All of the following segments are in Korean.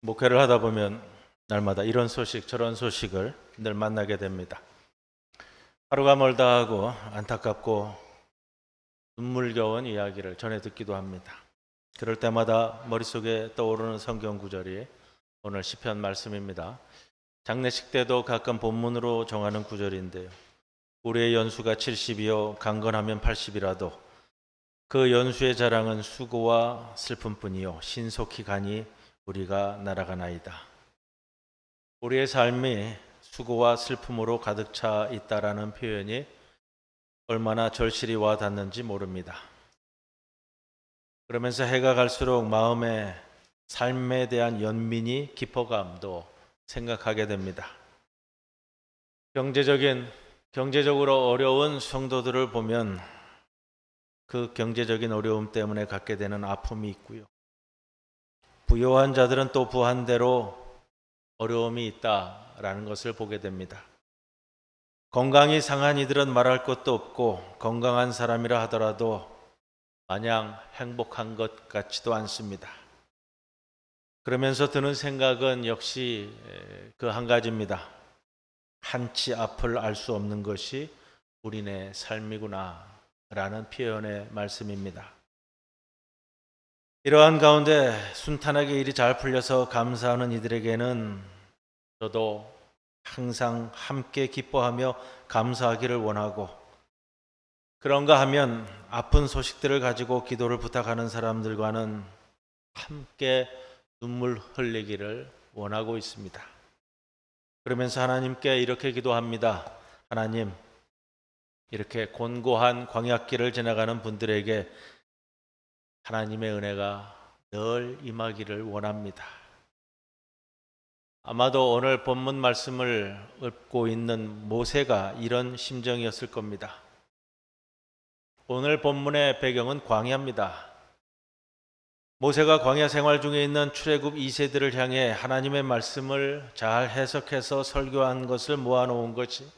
목회를 하다 보면 날마다 이런 소식 저런 소식을 늘 만나게 됩니다. 하루가 멀다 하고 안타깝고 눈물겨운 이야기를 전해 듣기도 합니다. 그럴 때마다 머릿속에 떠오르는 성경 구절이 오늘 시편 말씀입니다. 장례식 때도 가끔 본문으로 정하는 구절인데요. 우리의 연수가 70이요 강건하면 80이라도 그 연수의 자랑은 수고와 슬픔뿐이요 신속히 가니 우리가 날아가나이다. 우리의 삶이 수고와 슬픔으로 가득 차 있다라는 표현이 얼마나 절실히 와 닿는지 모릅니다. 그러면서 해가 갈수록 마음의 삶에 대한 연민이 깊어감도 생각하게 됩니다. 경제적으로 어려운 성도들을 보면 그 경제적인 어려움 때문에 갖게 되는 아픔이 있고요. 부유한 자들은 또 부한대로 어려움이 있다라는 것을 보게 됩니다. 건강이 상한 이들은 말할 것도 없고 건강한 사람이라 하더라도 마냥 행복한 것 같지도 않습니다. 그러면서 드는 생각은 역시 그 한 가지입니다. 한치 앞을 알 수 없는 것이 우리네 삶이구나 라는 표현의 말씀입니다. 이러한 가운데 순탄하게 일이 잘 풀려서 감사하는 이들에게는 저도 항상 함께 기뻐하며 감사하기를 원하고, 그런가 하면 아픈 소식들을 가지고 기도를 부탁하는 사람들과는 함께 눈물 흘리기를 원하고 있습니다. 그러면서 하나님께 이렇게 기도합니다. 하나님, 이렇게 곤고한 광야길을 지나가는 분들에게 하나님의 은혜가 늘 임하기를 원합니다. 아마도 오늘 본문 말씀을 읽고 있는 모세가 이런 심정이었을 겁니다. 오늘 본문의 배경은 광야입니다. 모세가 광야 생활 중에 있는 출애굽 2세들을 향해 하나님의 말씀을 잘 해석해서 설교한 것을 모아놓은 것이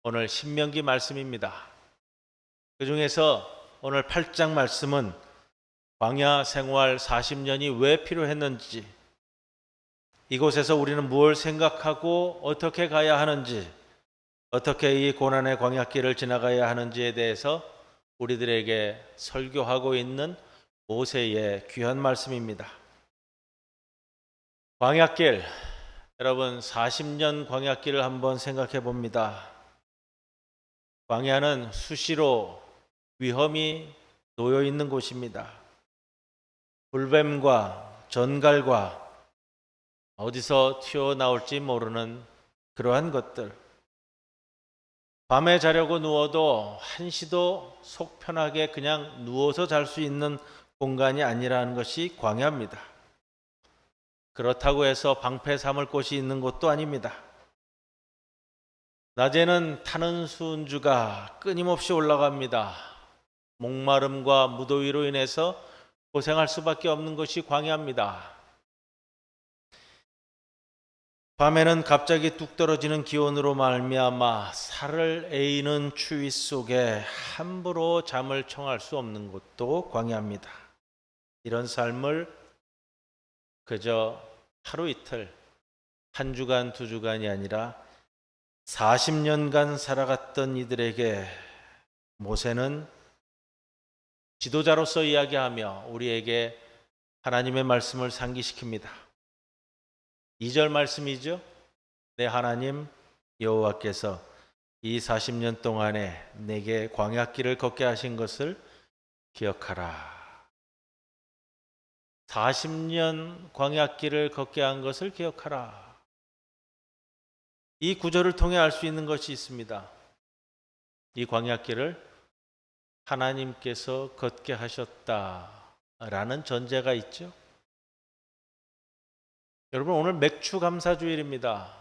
오늘 신명기 말씀입니다. 그 중에서 오늘 8장 말씀은 광야 생활 40년이 왜 필요했는지, 이곳에서 우리는 무엇을 생각하고 어떻게 가야 하는지, 어떻게 이 고난의 광야길을 지나가야 하는지에 대해서 우리들에게 설교하고 있는 모세의 귀한 말씀입니다. 광야길, 여러분 40년 광야길을 한번 생각해 봅니다. 광야는 수시로 위험이 놓여 있는 곳입니다. 불뱀과 전갈과 어디서 튀어나올지 모르는 그러한 것들. 밤에 자려고 누워도 한시도 속 편하게 그냥 누워서 잘 수 있는 공간이 아니라는 것이 광야입니다. 그렇다고 해서 방패 삼을 곳이 있는 곳도 아닙니다. 낮에는 타는 순주가 끊임없이 올라갑니다. 목마름과 무더위로 인해서 고생할 수밖에 없는 것이 광야입니다. 밤에는 갑자기 뚝 떨어지는 기온으로 말미암아 살을 에이는 추위 속에 함부로 잠을 청할 수 없는 곳도 광야입니다. 이런 삶을 그저 하루 이틀, 한 주간, 두 주간이 아니라 40년간 살아갔던 이들에게 모세는 지도자로서 이야기하며 우리에게 하나님의 말씀을 상기시킵니다. 2절 말씀이죠. 내 하나님 여호와께서 이 40년 동안에 내게 광야길을 걷게 하신 것을 기억하라. 40년 광야길을 걷게 한 것을 기억하라. 이 구절을 통해 알 수 있는 것이 있습니다. 이 광야길을 하나님께서 걷게 하셨다라는 전제가 있죠. 여러분, 오늘 맥추감사주일입니다.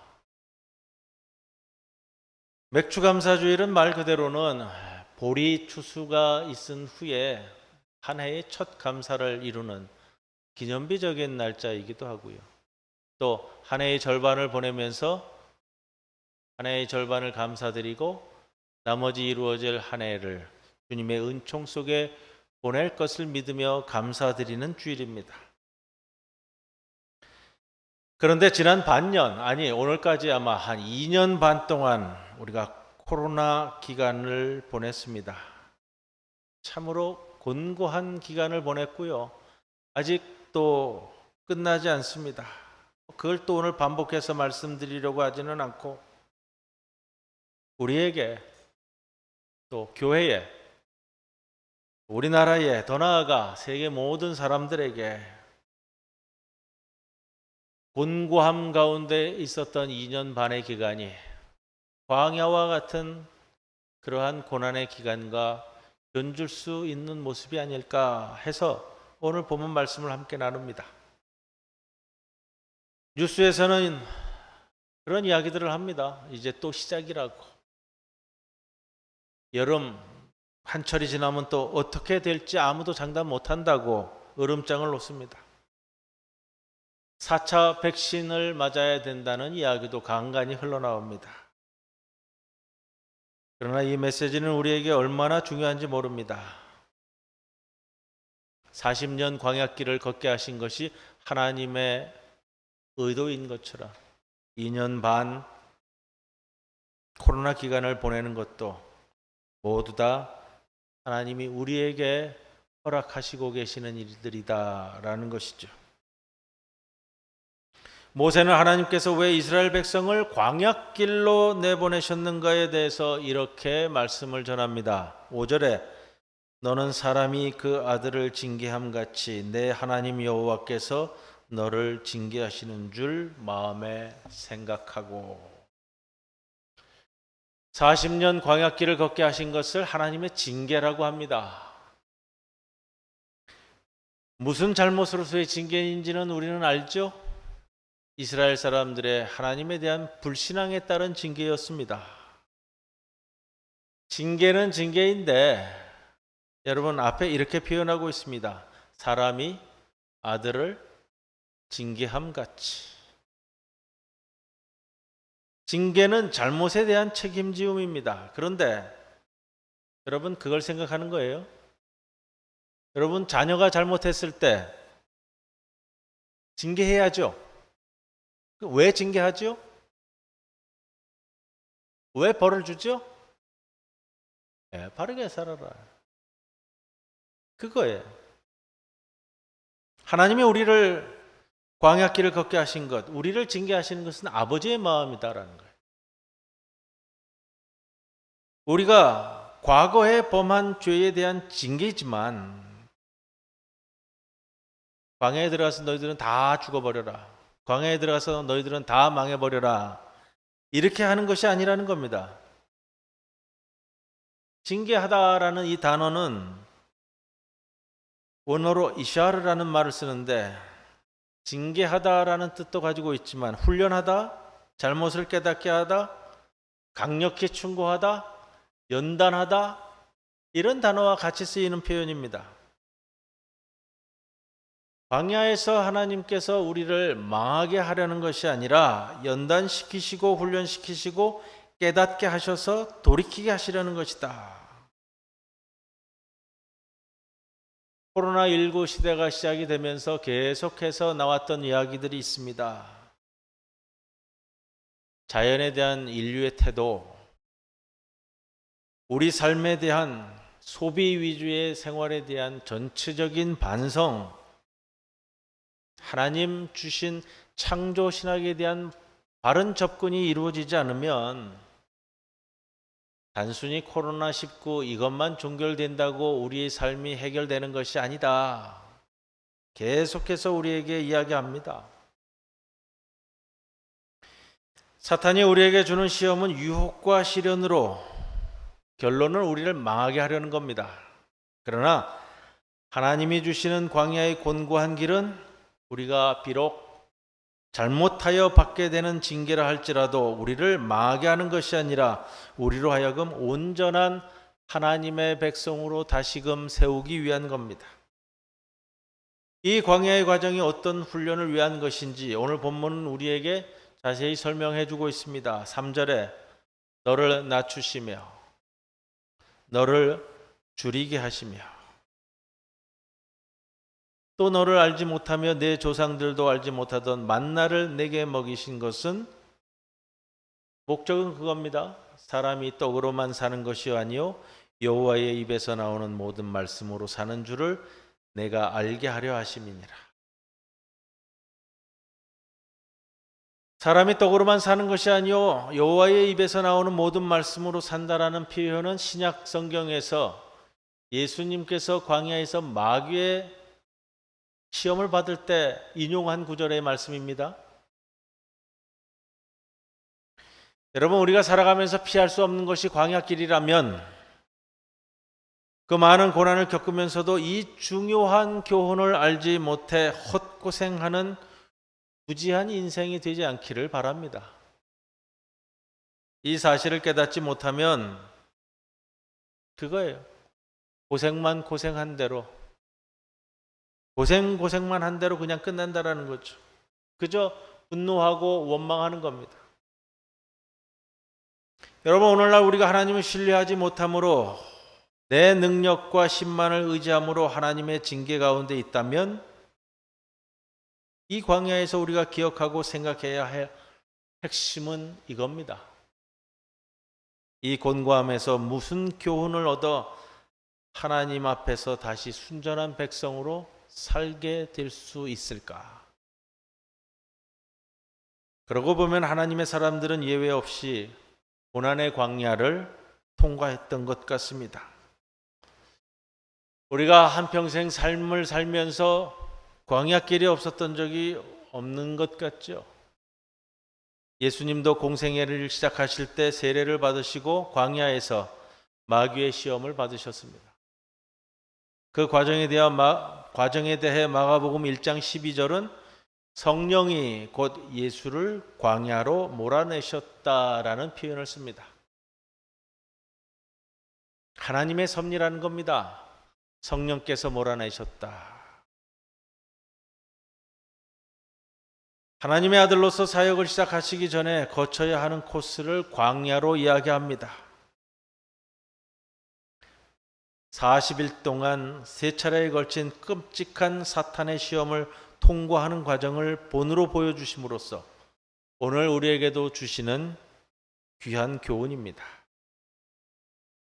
맥추감사주일은 말 그대로는 보리 추수가 있은 후에 한 해의 첫 감사를 이루는 기념비적인 날짜이기도 하고요. 또 한 해의 절반을 보내면서 한 해의 절반을 감사드리고 나머지 이루어질 한 해를 주님의 은총 속에 보낼 것을 믿으며 감사드리는 주일입니다. 그런데 지난 반년, 아니 오늘까지 아마 한 2년 반 동안 우리가 코로나 기간을 보냈습니다. 참으로 곤고한 기간을 보냈고요. 아직도 끝나지 않습니다. 그걸 또 오늘 반복해서 말씀드리려고 하지는 않고, 우리에게 또 교회에, 우리나라에, 더 나아가 세계 모든 사람들에게 곤고함 가운데 있었던 2년 반의 기간이 광야와 같은 그러한 고난의 기간과 견줄 수 있는 모습이 아닐까 해서 오늘 본문 말씀을 함께 나눕니다. 뉴스에서는 그런 이야기들을 합니다. 이제 또 시작이라고. 여름 한철이 지나면 또 어떻게 될지 아무도 장담 못한다고 으름장을 놓습니다. 4차 백신을 맞아야 된다는 이야기도 간간히 흘러나옵니다. 그러나 이 메시지는 우리에게 얼마나 중요한지 모릅니다. 40년 광야길을 걷게 하신 것이 하나님의 의도인 것처럼 2년 반 코로나 기간을 보내는 것도 모두 다 하나님이 우리에게 허락하시고 계시는 일들이다라는 것이죠. 모세는 하나님께서 왜 이스라엘 백성을 광야길로 내보내셨는가에 대해서 이렇게 말씀을 전합니다. 5절에 너는 사람이 그 아들을 징계함 같이 내 하나님 여호와께서 너를 징계하시는 줄 마음에 생각하고. 40년 광야길을 걷게 하신 것을 하나님의 징계라고 합니다. 무슨 잘못으로서의 징계인지는 우리는 알죠? 이스라엘 사람들의 하나님에 대한 불신앙에 따른 징계였습니다. 징계는 징계인데 여러분 앞에 이렇게 표현하고 있습니다. 사람이 아들을 징계함 같이. 징계는 잘못에 대한 책임지움입니다. 그런데 여러분 그걸 생각하는 거예요? 여러분 자녀가 잘못했을 때 징계해야죠. 왜 징계하죠? 왜 벌을 주죠? 바르게 살아라. 그거예요. 하나님이 우리를 광야길을 걷게 하신 것, 우리를 징계하시는 것은 아버지의 마음이다라는 거예요. 우리가 과거에 범한 죄에 대한 징계이지만 광야에 들어가서 너희들은 다 죽어버려라. 광야에 들어가서 너희들은 다 망해버려라. 이렇게 하는 것이 아니라는 겁니다. 징계하다라는 이 단어는 원어로 이샤르라는 말을 쓰는데 징계하다라는 뜻도 가지고 있지만 훈련하다, 잘못을 깨닫게 하다, 강력히 충고하다, 연단하다 이런 단어와 같이 쓰이는 표현입니다. 광야에서 하나님께서 우리를 망하게 하려는 것이 아니라 연단시키시고 훈련시키시고 깨닫게 하셔서 돌이키게 하시려는 것이다. 코로나19 시대가 시작이 되면서 계속해서 나왔던 이야기들이 있습니다. 자연에 대한 인류의 태도, 우리 삶에 대한 소비 위주의 생활에 대한 전체적인 반성, 하나님 주신 창조 신학에 대한 바른 접근이 이루어지지 않으면 단순히 코로나19 이것만 종결된다고 우리의 삶이 해결되는 것이 아니다. 계속해서 우리에게 이야기합니다. 사탄이 우리에게 주는 시험은 유혹과 시련으로 결론은 우리를 망하게 하려는 겁니다. 그러나 하나님이 주시는 광야의 곤고한 길은 우리가 비록 잘못하여 받게 되는 징계라 할지라도 우리를 망하게 하는 것이 아니라 우리로 하여금 온전한 하나님의 백성으로 다시금 세우기 위한 겁니다. 이 광야의 과정이 어떤 훈련을 위한 것인지 오늘 본문은 우리에게 자세히 설명해 주고 있습니다. 3절에 너를 낮추시며 너를 줄이게 하시며, 또 너를 알지 못하며 내 조상들도 알지 못하던 만나를 내게 먹이신 것은 목적은 그겁니다. 사람이 떡으로만 사는 것이 아니요 여호와의 입에서 나오는 모든 말씀으로 사는 줄을 내가 알게 하려 하심이니라. 사람이 떡으로만 사는 것이 아니요 여호와의 입에서 나오는 모든 말씀으로 산다라는 표현은 신약 성경에서 예수님께서 광야에서 마귀의 시험을 받을 때 인용한 구절의 말씀입니다. 여러분, 우리가 살아가면서 피할 수 없는 것이 광야길이라면 그 많은 고난을 겪으면서도 이 중요한 교훈을 알지 못해 헛고생하는 무지한 인생이 되지 않기를 바랍니다. 이 사실을 깨닫지 못하면 그거예요. 고생만 고생한 대로, 고생만 한 대로 그냥 끝난다라는 거죠. 그저 분노하고 원망하는 겁니다. 여러분, 오늘날 우리가 하나님을 신뢰하지 못함으로 내 능력과 힘만을 의지함으로 하나님의 징계 가운데 있다면 이 광야에서 우리가 기억하고 생각해야 할 핵심은 이겁니다. 이 곤고함에서 무슨 교훈을 얻어 하나님 앞에서 다시 순전한 백성으로 살게 될 수 있을까? 그러고 보면 하나님의 사람들은 예외 없이 고난의 광야를 통과했던 것 같습니다. 우리가 한평생 삶을 살면서 광야길이 없었던 적이 없는 것 같죠. 예수님도 공생애를 시작하실 때 세례를 받으시고 광야에서 마귀의 시험을 받으셨습니다. 그 과정에 대해 마가복음 1장 12절은 성령이 곧 예수를 광야로 몰아내셨다라는 표현을 씁니다. 하나님의 섭리라는 겁니다. 성령께서 몰아내셨다. 하나님의 아들로서 사역을 시작하시기 전에 거쳐야 하는 코스를 광야로 이야기합니다. 40일 동안 세 차례에 걸친 끔찍한 사탄의 시험을 통과하는 과정을 본으로 보여주심으로써 오늘 우리에게도 주시는 귀한 교훈입니다.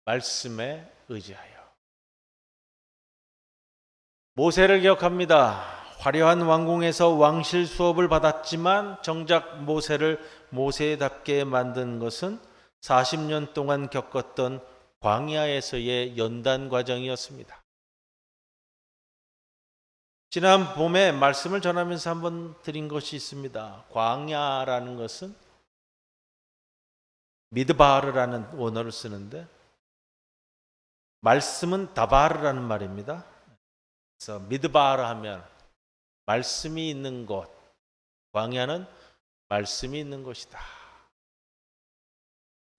말씀에 의지하여. 모세를 기억합니다. 화려한 왕궁에서 왕실 수업을 받았지만 정작 모세를 모세답게 만든 것은 40년 동안 겪었던 광야에서의 연단 과정이었습니다. 지난 봄에 말씀을 전하면서 한번 드린 것이 있습니다. 광야라는 것은 미드바르라는 원어를 쓰는데 말씀은 다바르라는 말입니다. 그래서 미드바르 하면 말씀이 있는 곳, 광야는 말씀이 있는 곳이다.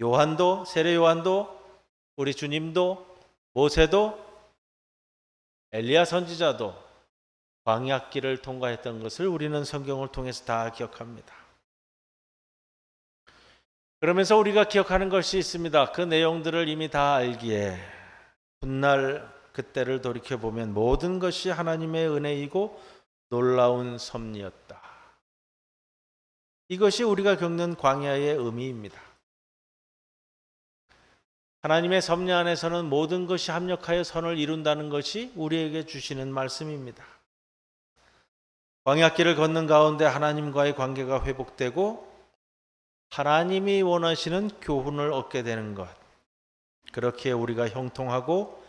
요한도, 세례 요한도, 우리 주님도, 모세도, 엘리야 선지자도 광야길을 통과했던 것을 우리는 성경을 통해서 다 기억합니다. 그러면서 우리가 기억하는 것이 있습니다. 그 내용들을 이미 다 알기에 훗날 그때를 돌이켜보면 모든 것이 하나님의 은혜이고 놀라운 섭리였다. 이것이 우리가 겪는 광야의 의미입니다. 하나님의 섭리 안에서는 모든 것이 합력하여 선을 이룬다는 것이 우리에게 주시는 말씀입니다. 광야길을 걷는 가운데 하나님과의 관계가 회복되고 하나님이 원하시는 교훈을 얻게 되는 것. 그렇게 우리가 형통하고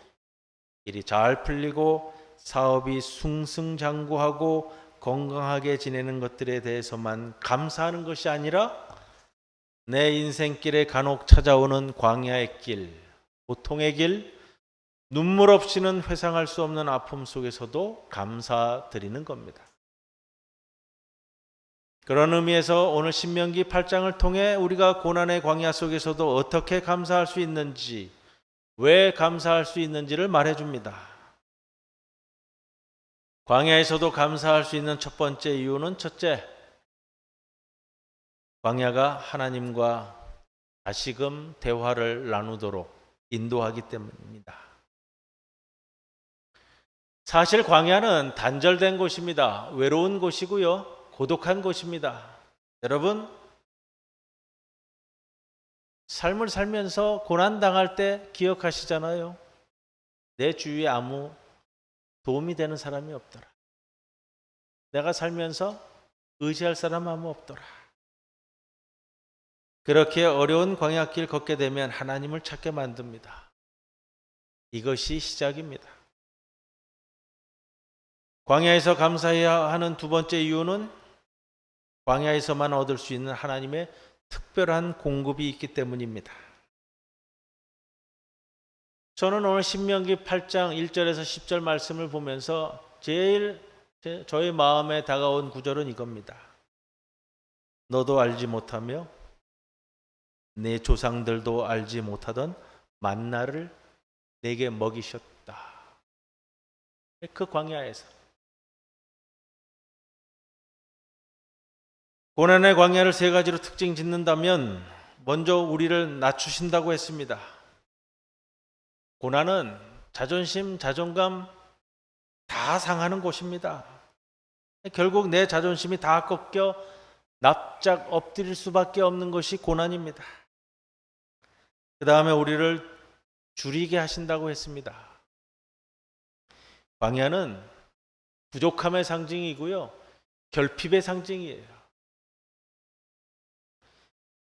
일이 잘 풀리고 사업이 승승장구하고 건강하게 지내는 것들에 대해서만 감사하는 것이 아니라 내 인생길에 간혹 찾아오는 광야의 길, 고통의 길, 눈물 없이는 회상할 수 없는 아픔 속에서도 감사드리는 겁니다. 그런 의미에서 오늘 신명기 8장을 통해 우리가 고난의 광야 속에서도 어떻게 감사할 수 있는지, 왜 감사할 수 있는지를 말해줍니다. 광야에서도 감사할 수 있는 첫 번째 이유는 첫째, 광야가 하나님과 다시금 대화를 나누도록 인도하기 때문입니다. 사실 광야는 단절된 곳입니다. 외로운 곳이고요. 고독한 곳입니다. 여러분, 삶을 살면서 고난당할 때 기억하시잖아요. 내 주위에 아무 도움이 되는 사람이 없더라. 내가 살면서 의지할 사람 아무 없더라. 그렇게 어려운 광야길 걷게 되면 하나님을 찾게 만듭니다. 이것이 시작입니다. 광야에서 감사해야 하는 두 번째 이유는 광야에서만 얻을 수 있는 하나님의 특별한 공급이 있기 때문입니다. 저는 오늘 신명기 8장 1절에서 10절 말씀을 보면서 제일 저의 마음에 다가온 구절은 이겁니다. 너도 알지 못하며 내 조상들도 알지 못하던 만나를 내게 먹이셨다. 그 광야에서. 고난의 광야를 세 가지로 특징 짓는다면 먼저 우리를 낮추신다고 했습니다. 고난은 자존심, 자존감 다 상하는 곳입니다. 결국 내 자존심이 다 꺾여 납작 엎드릴 수밖에 없는 것이 고난입니다. 그 다음에 우리를 줄이게 하신다고 했습니다. 광야는 부족함의 상징이고요. 결핍의 상징이에요.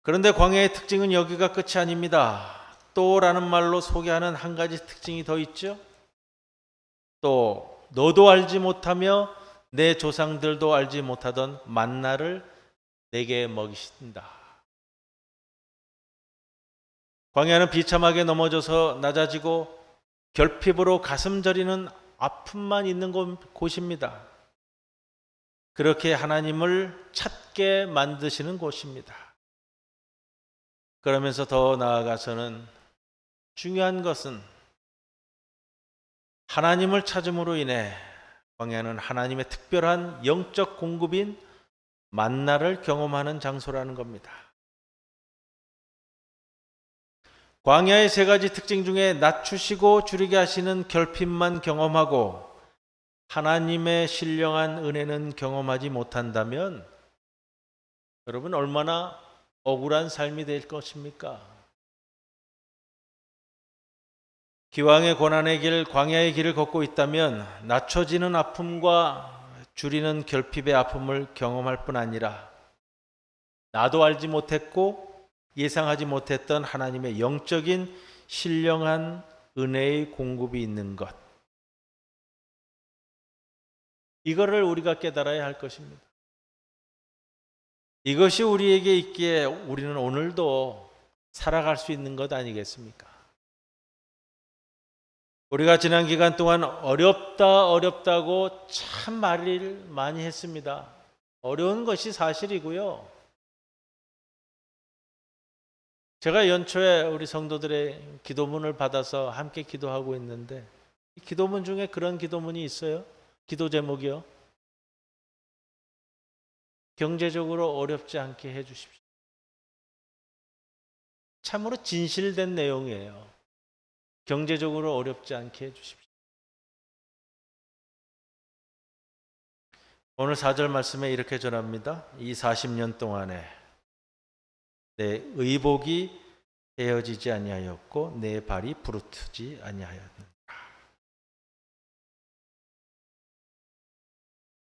그런데 광야의 특징은 여기가 끝이 아닙니다. 또라는 말로 소개하는 한 가지 특징이 더 있죠. 또 너도 알지 못하며 내 조상들도 알지 못하던 만나를 내게 먹이신다. 광야는 비참하게 넘어져서 낮아지고 결핍으로 가슴 저리는 아픔만 있는 곳입니다. 그렇게 하나님을 찾게 만드시는 곳입니다. 그러면서 더 나아가서는 중요한 것은 하나님을 찾음으로 인해 광야는 하나님의 특별한 영적 공급인 만나를 경험하는 장소라는 겁니다. 광야의 세 가지 특징 중에 낮추시고 줄이게 하시는 결핍만 경험하고 하나님의 신령한 은혜는 경험하지 못한다면 여러분 얼마나 억울한 삶이 될 것입니까? 기왕의 고난의 길, 광야의 길을 걷고 있다면 낮춰지는 아픔과 줄이는 결핍의 아픔을 경험할 뿐 아니라 나도 알지 못했고 예상하지 못했던 하나님의 영적인 신령한 은혜의 공급이 있는 것. 이거를 우리가 깨달아야 할 것입니다. 이것이 우리에게 있기에 우리는 오늘도 살아갈 수 있는 것 아니겠습니까? 우리가 지난 기간 동안 어렵다고 참 말을 많이 했습니다. 어려운 것이 사실이고요. 제가 연초에 우리 성도들의 기도문을 받아서 함께 기도하고 있는데 기도문 중에 그런 기도문이 있어요. 기도 제목이요. 경제적으로 어렵지 않게 해주십시오. 참으로 진실된 내용이에요. 경제적으로 어렵지 않게 해주십시오. 오늘 4절 말씀에 이렇게 전합니다. 이 40년 동안에 내 의복이 헤어지지 아니하였고 내 발이 부르트지 아니하였느니라.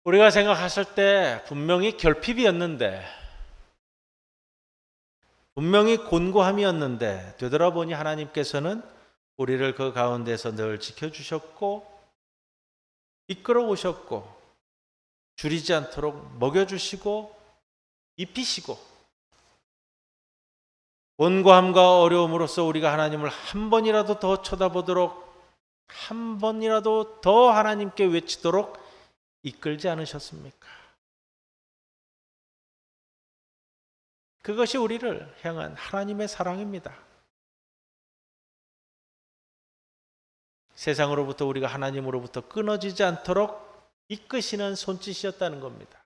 우리가 생각했을 때 분명히 결핍이었는데 분명히 곤고함이었는데 되돌아보니 하나님께서는 우리를 그 가운데서 늘 지켜주셨고 이끌어오셨고 줄이지 않도록 먹여주시고 입히시고 곤고함과 어려움으로써 우리가 하나님을 한 번이라도 더 쳐다보도록 한 번이라도 더 하나님께 외치도록 이끌지 않으셨습니까? 그것이 우리를 향한 하나님의 사랑입니다. 세상으로부터 우리가 하나님으로부터 끊어지지 않도록 이끄시는 손짓이었다는 겁니다.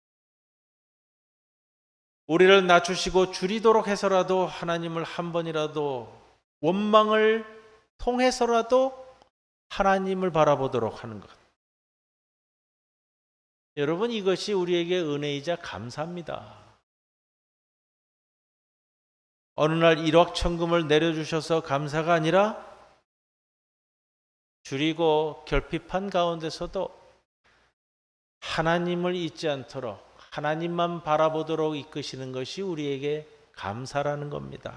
우리를 낮추시고 줄이도록 해서라도 하나님을 한 번이라도 원망을 통해서라도 하나님을 바라보도록 하는 것. 여러분, 이것이 우리에게 은혜이자 감사입니다. 어느 날 일확천금을 내려주셔서 감사가 아니라 줄이고 결핍한 가운데서도 하나님을 잊지 않도록 하나님만 바라보도록 이끄시는 것이 우리에게 감사라는 겁니다.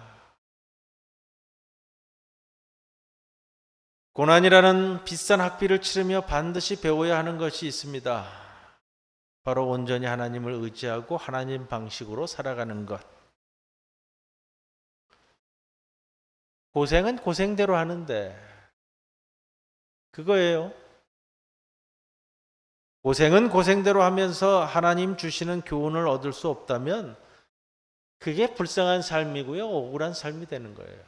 고난이라는 비싼 학비를 치르며 반드시 배워야 하는 것이 있습니다. 바로 온전히 하나님을 의지하고 하나님 방식으로 살아가는 것. 고생은 고생대로 하는데 그거예요. 고생은 고생대로 하면서 하나님 주시는 교훈을 얻을 수 없다면 그게 불쌍한 삶이고요, 억울한 삶이 되는 거예요.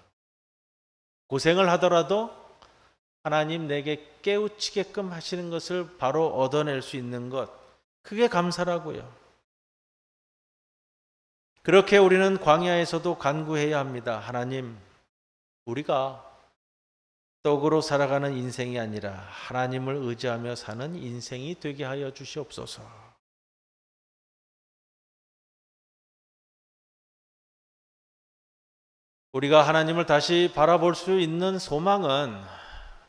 고생을 하더라도 하나님 내게 깨우치게끔 하시는 것을 바로 얻어낼 수 있는 것, 그게 감사라고요. 그렇게 우리는 광야에서도 간구해야 합니다. 하나님, 우리가 떡으로 살아가는 인생이 아니라 하나님을 의지하며 사는 인생이 되게 하여 주시옵소서. 우리가 하나님을 다시 바라볼 수 있는 소망은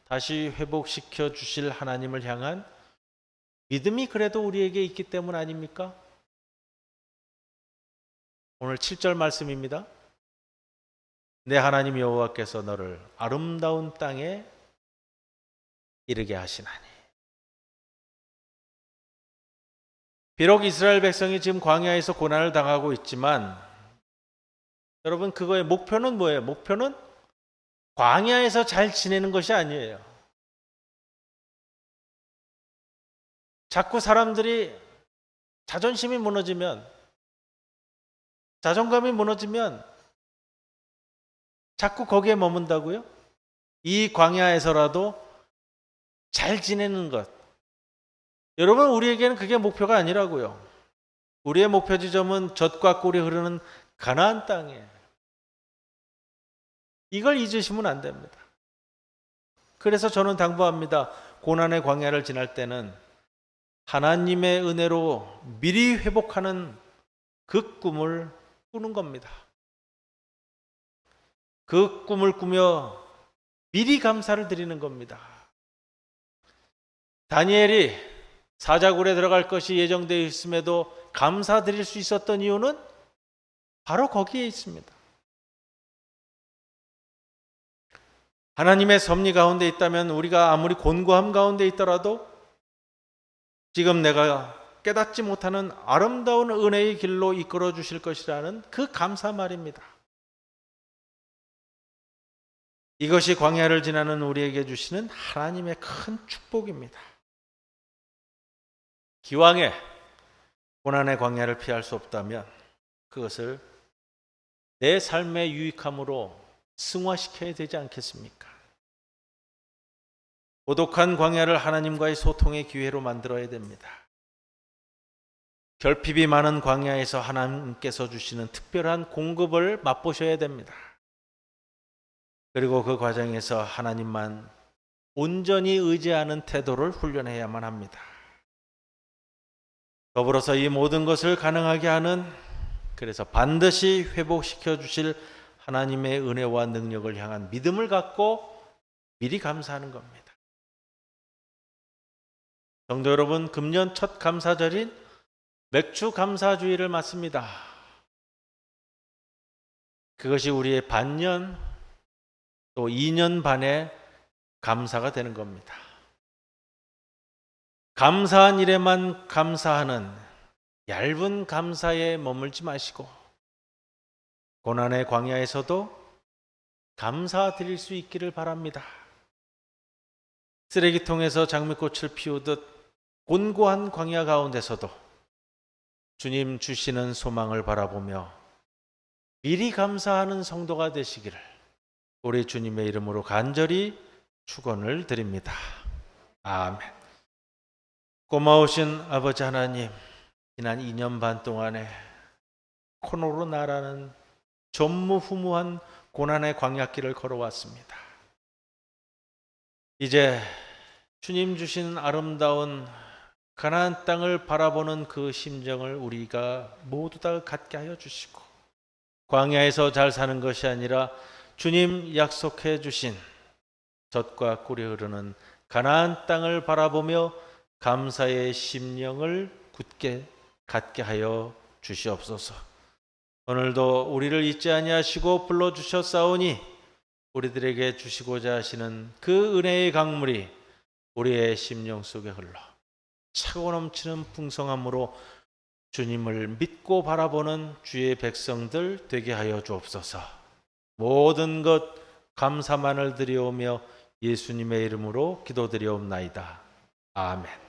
다시 회복시켜 주실 하나님을 향한 믿음이 그래도 우리에게 있기 때문 아닙니까? 오늘 7절 말씀입니다. 내 하나님 여호와께서 너를 아름다운 땅에 이르게 하시나니. 비록 이스라엘 백성이 지금 광야에서 고난을 당하고 있지만 여러분, 그거의 목표는 뭐예요? 목표는 광야에서 잘 지내는 것이 아니에요. 자꾸 사람들이 자존심이 무너지면, 자존감이 무너지면 자꾸 거기에 머문다고요? 이 광야에서라도 잘 지내는 것. 여러분, 우리에게는 그게 목표가 아니라고요. 우리의 목표 지점은 젖과 꿀이 흐르는 가나안 땅이에요. 이걸 잊으시면 안 됩니다. 그래서 저는 당부합니다. 고난의 광야를 지날 때는 하나님의 은혜로 미리 회복하는 그 꿈을 꾸는 겁니다. 그 꿈을 꾸며 미리 감사를 드리는 겁니다. 다니엘이 사자굴에 들어갈 것이 예정되어 있음에도 감사드릴 수 있었던 이유는 바로 거기에 있습니다. 하나님의 섭리 가운데 있다면 우리가 아무리 곤고함 가운데 있더라도 지금 내가 깨닫지 못하는 아름다운 은혜의 길로 이끌어 주실 것이라는 그 감사 말입니다. 이것이 광야를 지나는 우리에게 주시는 하나님의 큰 축복입니다. 기왕에 고난의 광야를 피할 수 없다면 그것을 내 삶의 유익함으로 승화시켜야 되지 않겠습니까? 고독한 광야를 하나님과의 소통의 기회로 만들어야 됩니다. 결핍이 많은 광야에서 하나님께서 주시는 특별한 공급을 맛보셔야 됩니다. 그리고 그 과정에서 하나님만 온전히 의지하는 태도를 훈련해야만 합니다. 더불어서 이 모든 것을 가능하게 하는, 그래서 반드시 회복시켜 주실 하나님의 은혜와 능력을 향한 믿음을 갖고 미리 감사하는 겁니다. 성도 여러분, 금년 첫 감사절인 맥주 감사주의를 맞습니다. 그것이 우리의 반년 또 2년 반의 감사가 되는 겁니다. 감사한 일에만 감사하는 얇은 감사에 머물지 마시고 고난의 광야에서도 감사드릴 수 있기를 바랍니다. 쓰레기통에서 장미꽃을 피우듯 곤고한 광야 가운데서도 주님 주시는 소망을 바라보며 미리 감사하는 성도가 되시기를 우리 주님의 이름으로 간절히 축원을 드립니다. 아멘. 고마우신 아버지 하나님, 지난 2년 반 동안에 코로나라는 전무후무한 고난의 광야길을 걸어왔습니다. 이제 주님 주신 아름다운 가나안 땅을 바라보는 그 심정을 우리가 모두 다 갖게 하여 주시고, 광야에서 잘 사는 것이 아니라 주님 약속해 주신 젖과 꿀이 흐르는 가나안 땅을 바라보며 감사의 심령을 굳게 갖게 하여 주시옵소서. 오늘도 우리를 잊지 아니하시고 불러주셨사오니 우리들에게 주시고자 하시는 그 은혜의 강물이 우리의 심령 속에 흘러 차고 넘치는 풍성함으로 주님을 믿고 바라보는 주의 백성들 되게 하여 주옵소서. 모든 것 감사만을 드리오며 예수님의 이름으로 기도드리옵나이다. 아멘.